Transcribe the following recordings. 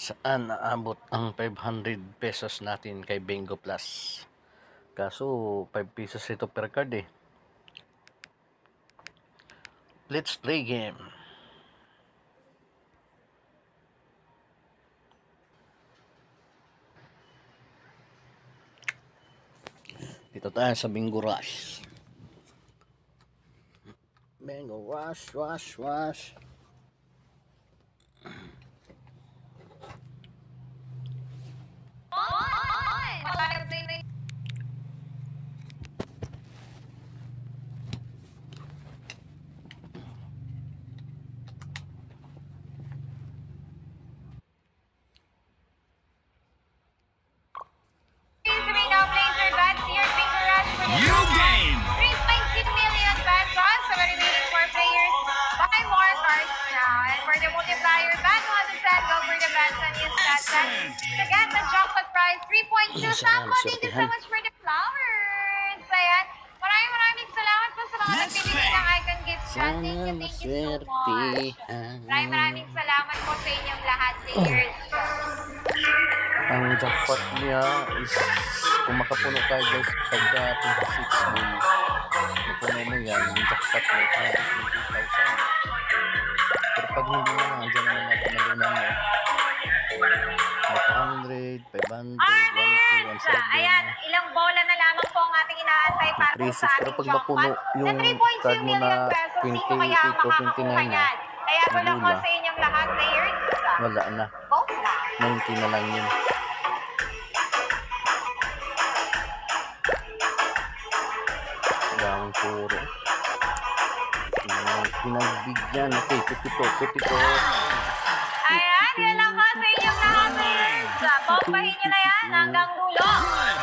Saan naabot ang 500 pesos natin kay Bingo Plus? Kaso 5 pesos ito per card eh. Let's play game. Dito tayo sa Bingo Rush. Bingo Rush, Rush, Rush. You game! 3.6 million pesos for the remaining 4 players. Buy more cards now. And for the multiplier, bet on the set, go for the bets and use that set to get the jackpot prize 3.2. Sampo, thank you so much for the flowers. Ayan. Maraming salamat po sa mga nagpipigil ng Icon Gift Card. Thank you so much. Maraming salamat po sa inyong lahat, players. Ang jackpot niya is kung makapuno tayo guys pagka 26 din napuno mo yan, yung jackpot mo 20,000. Pero pag hindi na andyan na naman panalunan mo 500, 500, 1, 2, 1, 7. Ayan, ilang bola na lamang po ang ating inaantay para po sa Pero ating pag mapuno yung card mo na 28 o 29 na kaya po lang po sa inyong lahat, players. wala na, Vote lang. 90 na lang yun. Ang puro pinagbigyan. Okay, putito. Ayan, yan lang po sa inyong lahat, players. Bombahin nyo na yan hanggang dulo.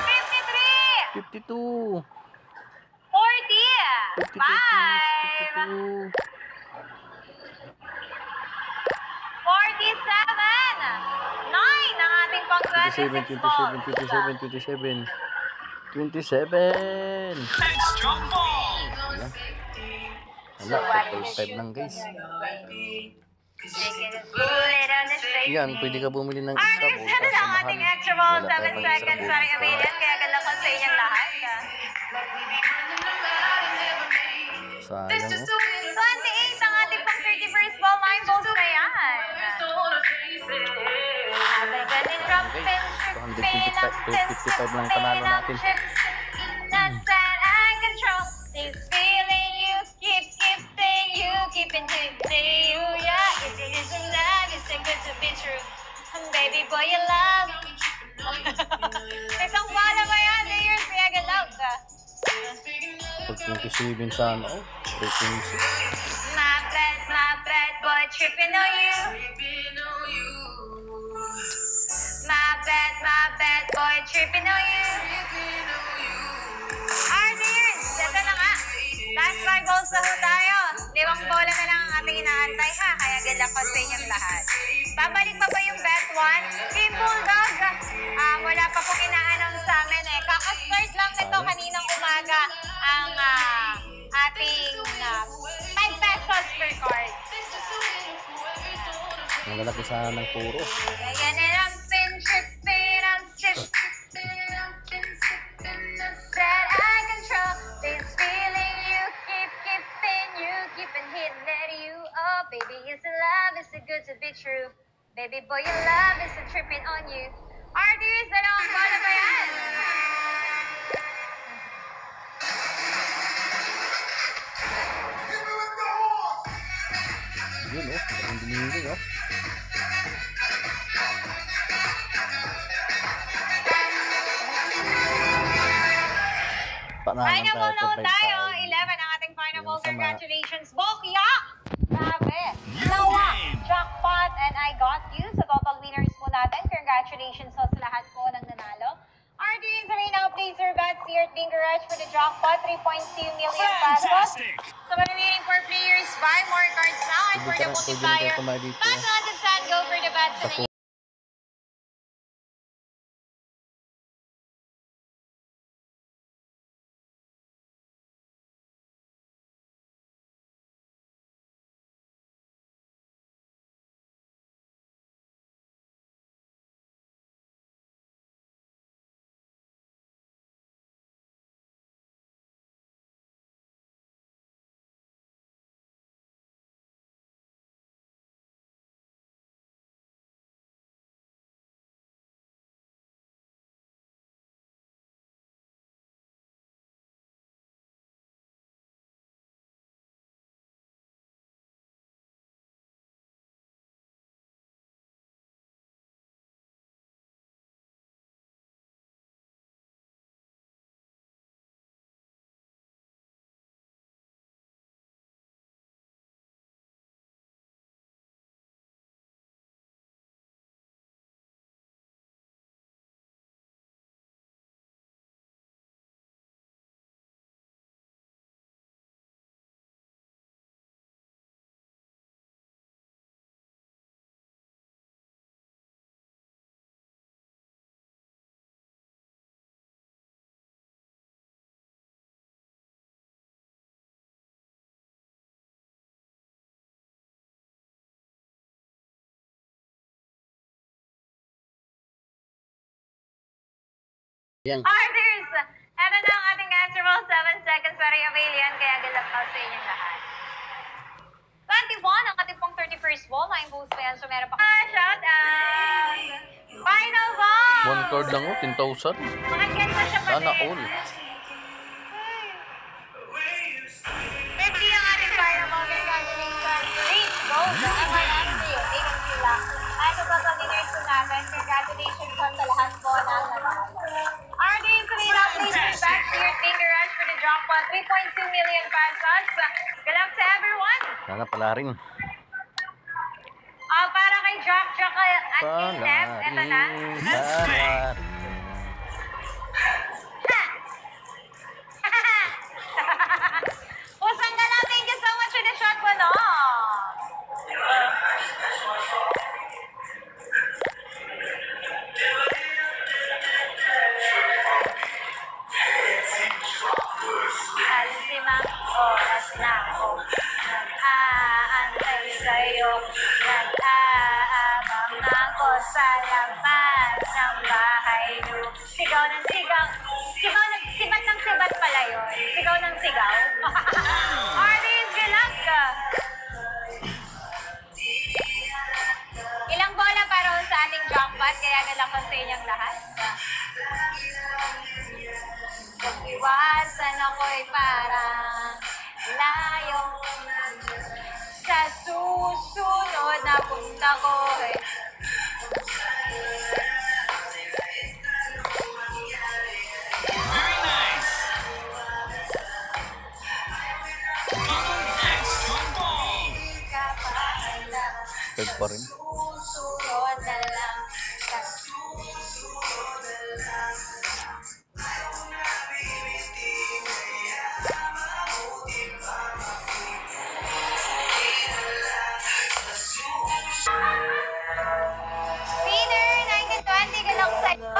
53, 52 40, 5, 47, 9 ang ating pang 26 balls. 27. Extra ball! Wala, 5 lang guys. Yan, pwede ka bumili ng extra ball. Artist, ano lang ating extra ball? 7 tayong seconds extra sa ball. Emilian, kaya galakon sa inyong lahat. Sayang 28 ang ating pang 31st ball, 9 balls na yan. guys. 255 lang panalo natin. This feeling you keep saying you keeping you, yeah. If it isn't love, it's too good to be true. Baby boy, you love. Isang bala ba yan? Years, kaya galaw ka. Pag 27 sa ano, 3.6. My bad boy, tripping on you. My bad boy, tripping on you. Ardeers, ito na nga. Last 5 balls na ho tayo. 5 bola na lang ang ating inaantay ha, kaya good luck po sa inyong lahat. Babalik pa ba yung bet 1? Team Bulldog, wala pa pong ina-announce sa amin eh. Kaka-start lang nito kaninang umaga ang ating 5 pesos per card. Ang lalaki sana ng puro. Ayan na lang, tripping, I'm that I control this feeling you keeping hitting at you. Oh, baby, it's a love, it's too good to be true. Baby boy, your love is a tripping on you. Artist, ano ang bola ba yan? Yun oh, ang dinilig oh. Final ball tayo, 11 ang ating final ball. Congratulations, Bokya! Grabe! Nawa, jackpot, and I got you. Sa total winners po natin, congratulations sa lahat po ng nanalo. RDs, now place your bets here at Bingo Rush for the jackpot, 3.2 million pesos. So, remaining 4 players, buy more cards now. And for the multiplier, pass on the stand, go for the bets. And Yan. Orders! Ano na ang ating answer mo? 7 seconds para i-avail yan, kaya galap out sa inyong lahat. 21 ang ating pong 31st ball. Nine balls pa yan, so meron pa. Shout out! Final ball! One card lang 10,000. Makaganda siya pa Sana din. all. 50 ang ating final ball. Congratulations! Reach gold! Ang manami. Tingin sila. At sa pag-winners po natin, congratulations po sa lahat po na nanalo. RD, Serena, please back to your finger rush for the jackpot. 3.2 million pesos. Good luck to everyone! Sana pala rin. Para kay Jack at King F, eto na. Palarin. Pusang gala, thank you so much for the shot mo, no? Alimang oras na ako nag-aantay sa'yo. Nag-aabang ako sa labas ng bahay mo. Sigaw ng sigaw. Sibat ng sibat pala yun. Sigaw ng sigaw. Artist, good luck! Ilang bola para sa ating jackpot, kaya galakon sa inyong lahat. Kung iwasan ako'y parang layo. Sa susunod na punta ko Very nice. Extra ball. Third pa rin. Susunod na lang. Sa susunod na lang. Winner, 1920, galak sa'yo.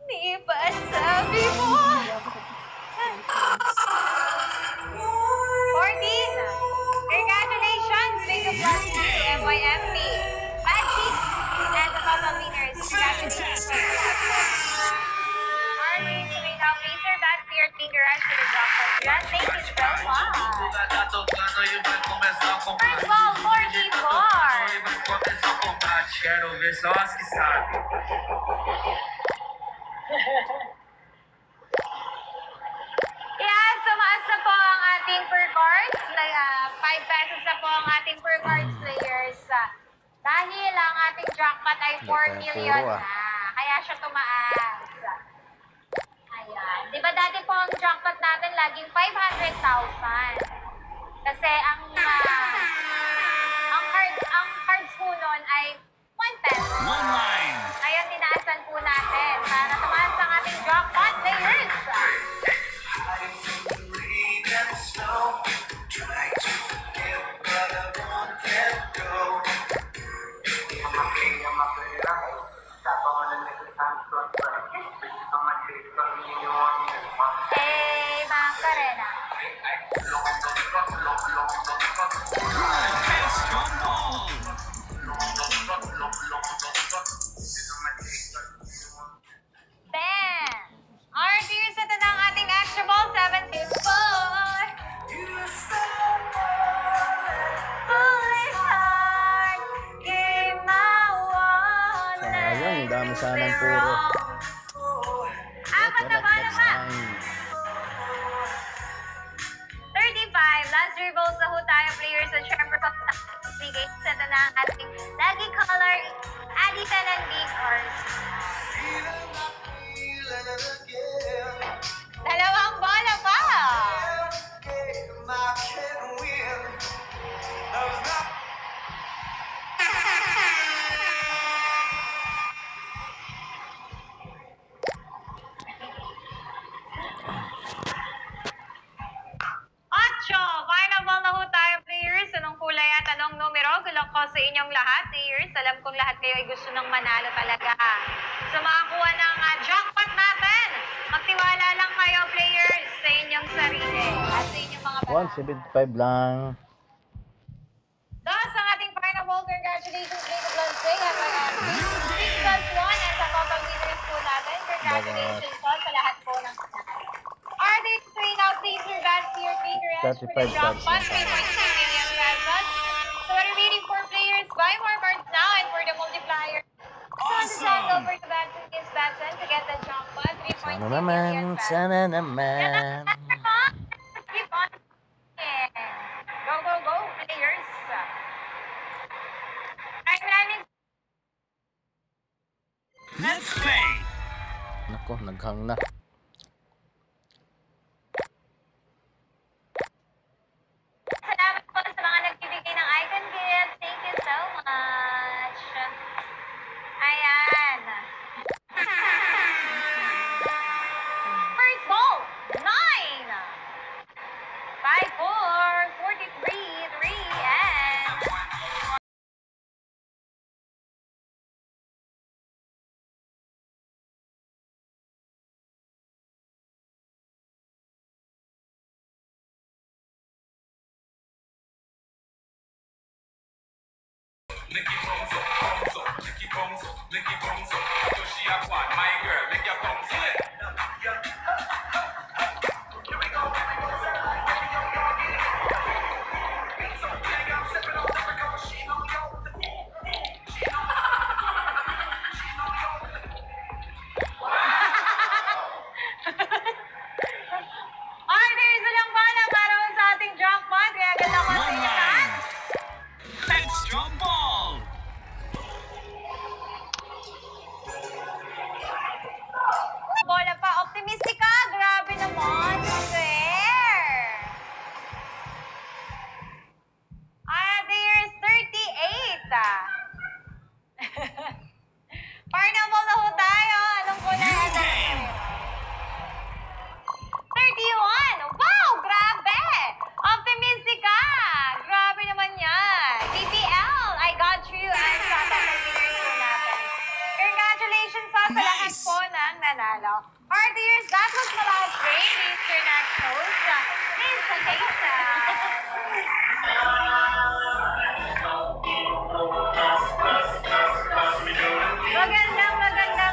Di ba sabi mo? 14. Congratulations, Big Plus to MYMP. Magic and the total winners. Congratulations. Arlene, Serena, Blazer, back to your finger rush for the jackpot. Thank you so much. First ball, 44. Quero ver só as que sabem. Yeah, sumaas na po ang ating per cards. 5 pesos na po ang ating per cards players. Dahil ang ating jackpot ay 4 million puro, na. Kaya siya tumaas. Ayan. Di ba dati po ang jackpot natin laging 500,000? Kasi ang cards po nun ay 1 peso. One line. Kaya tinaasan po natin para tumaas ang ating jackpot players. Macarena. Extra ball. Ben! Artiers, ito na ang ating extra ball, 74. Always hard, gimawa na Sayang, dami sanang puro. Apat na bala pa. 35. Last three balls na ho tayo, players. At syempre, bigay sa ito na ang ating lucky color, Aditan and Bigors. Dalawang bola pa. Final ball na ho tayo, players. Anong kulay at anong numero? Gulong ko sa inyong lahat, players. Alam kong lahat kayo ay gusto ng manalo talaga. So makakuha ng jackpot natin. Magtiwala lang kayo, players, sa inyong sarili at sa inyong mga 175 lang. Thus, ang ating final ball, congratulations. Congratulations po sa lahat po ng Arden, train out please your bats to your fingers for the 35 drop cards pot, na 3.2 million pesos. So the remaining 4 players buy more cards now and for the multiplier. Awesome! For the Batson is Batson to get the drop pot, 3.2 Sana million naman, pesos. sana naman. Keep on. Go, go, go, players. Ay, maraming Let's play! Nako, naghang na. salamat po sa mga nagbibigay ng icon gifts. Thank you so much. Ayan. First ball, 9. 5, 4, 43, 3, and... Licky bones up, licky bones up, licky bones up. So she a quad, my girl, lick your bones up. There's walang bala para sa ating jackpot. Kaya ganda ko sa One inyo line! lahat. Extra ball! Bola pa, optimistic ka. Grabe naman. Fair. There's 38. Pineapple na ho tayo. Anong po na? New game! 31. Wow, grabe. Optimistic ka. Grabe naman yan. PPL, I got you. And sa tatagpiners po natin. Congratulations sa lahat Nice. po ng nanalo. Artiers, that was the last game. Mr. Next host, Miss Anita. Magandang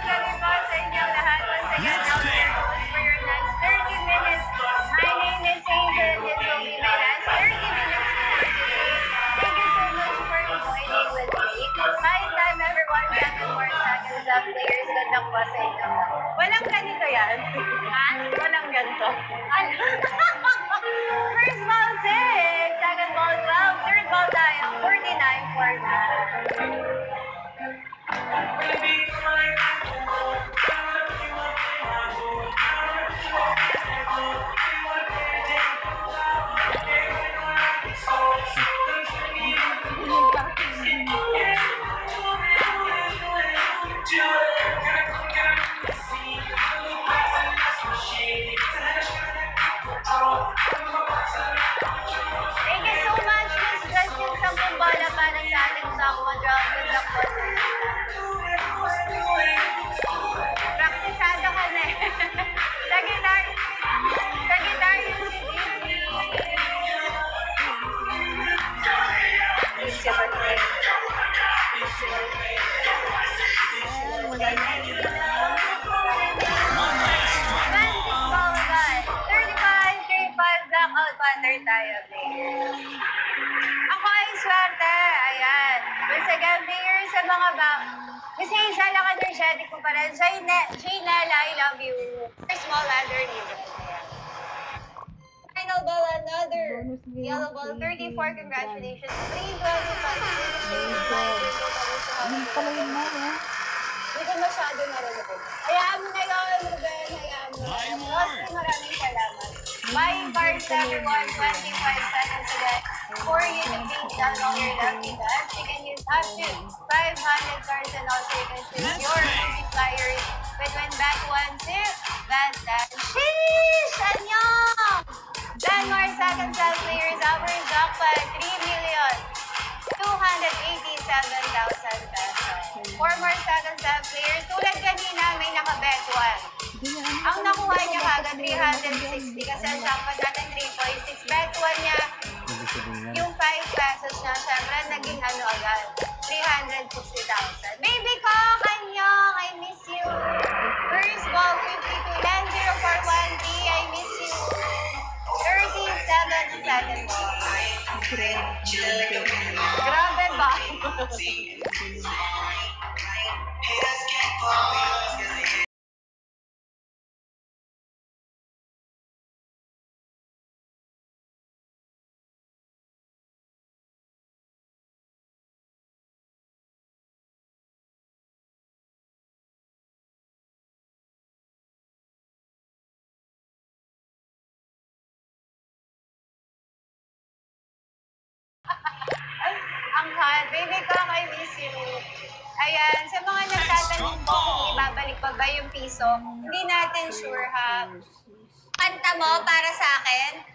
gabi po sa inyong lahat. Once again, Let's now play. your host for your next 30 minutes. My name is Hazel. This will be my last 30 minutes for today. Thank you so much for joining with me. Hi time everyone. 7 more seconds of players. Good luck po sa inyo. Walang ganito yan. Ha? Walang ganito. First ball 6. Second ball 12. Third ball tayo. 49 for now. Thank you so much, Miss Justin, sa pumbala pa ng sa ating softball drop. Good luck po. Praktisado ka na eh. Sa guitar yung si Disney. Miss you, birthday. One extra ball! 35, 35, blackout pattern tayo, players. Ako ay swerte. Ayan. Once again, players sa mga Kasi isa lang energetic ko pa rin. Jaynella, I love you. Small ladder leader. Ayan. Final ball, another yellow ball, 34. Congratulations. 325. Hindi ko masyado narinig. Hayaan mo na yun, Ruben. Hayaan mo. Buy more. Rosie, maraming salamat. Buying cards, everyone. 25 seconds again for you to beat down all your lucky bets. You can use up to 500 cards and also you can choose Let's your play. multipliers between bet 1 to bet 10. Sheesh! Anyong! 10 more seconds left, players. Our jackpot, 3,287,000 pesos. 4 more seconds left, players. Tulad kanina, may nakabet 1. Ang nakuha niya kagad 360 kasi ang jackpot natin 3.6. Bet 1 niya, Ibig sabihin yan. yung 5 pesos niya, syempre naging ano agad, 360,000. Baby ko, kanyang, I miss you. First ball, Ang hot. Baby ko, I miss you. Ayan, sa mga nagtatanong po kung ibabalik pa ba yung piso, hindi natin sure ha. Kanta mo para sa akin.